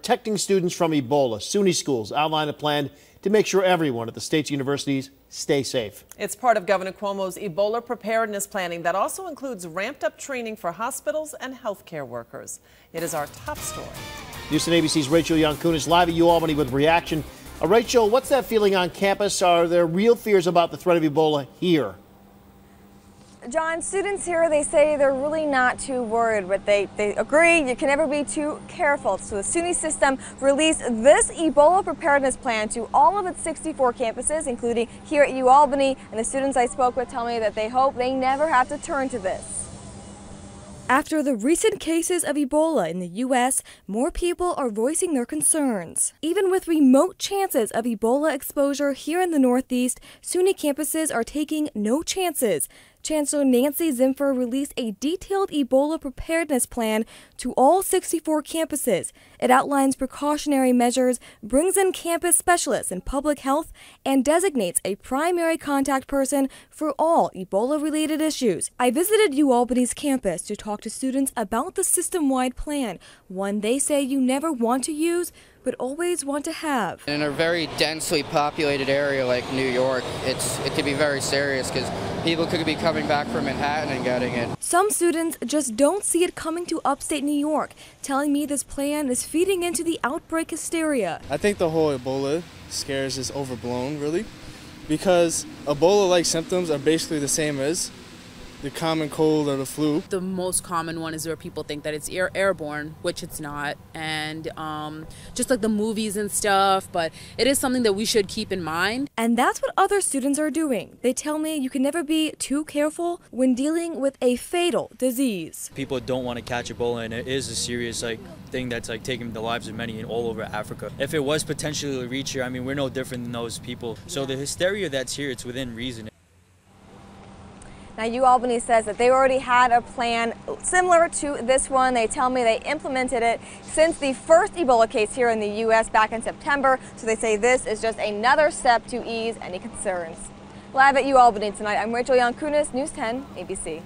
protecting students from Ebola. SUNY schools outline a plan to make sure everyone at the state's universities stay safe. It's part of Governor Cuomo's Ebola preparedness planning that also includes ramped up training for hospitals and healthcare workers. It is our top story. News 10 ABC's Rachel Yankunis live at UAlbany with reaction. Rachel, what's that feeling on campus? Are there real fears about the threat of Ebola here? John, students here, they say they're really not too worried, but they agree you can never be too careful. So the SUNY system released this Ebola preparedness plan to all of its 64 campuses, including here at UAlbany. And the students I spoke with tell me that they hope they never have to turn to this. After the recent cases of Ebola in the U.S., more people are voicing their concerns. Even with remote chances of Ebola exposure here in the Northeast, SUNY campuses are taking no chances. Chancellor Nancy Zimpher released a detailed Ebola preparedness plan to all 64 campuses. It outlines precautionary measures, brings in campus specialists in public health, and designates a primary contact person for all Ebola-related issues. I visited UAlbany's campus to talk to students about the system-wide plan, one they say you never want to use, but always want to have. In a very densely populated area like New York, it could be very serious because people could be coming back from Manhattan and getting it. Some students just don't see it coming to upstate New York, telling me this plan is feeding into the outbreak hysteria. I think the whole Ebola scares is overblown, really, because Ebola-like symptoms are basically the same as the common cold or the flu. The most common one is where people think that it's airborne, which it's not, and just like the movies and stuff, but it is something that we should keep in mind. And that's what other students are doing. They tell me you can never be too careful when dealing with a fatal disease. People don't want to catch Ebola, and it is a serious thing that's taking the lives of many all over Africa. If it was potentially to reach here, I mean, we're no different than those people. So the hysteria that's here, it's within reason. Now, UAlbany says that they already had a plan similar to this one. They tell me they implemented it since the first Ebola case here in the U.S. back in September. So they say this is just another step to ease any concerns. Live at UAlbany tonight, I'm Rachel Yankunis, News 10 ABC.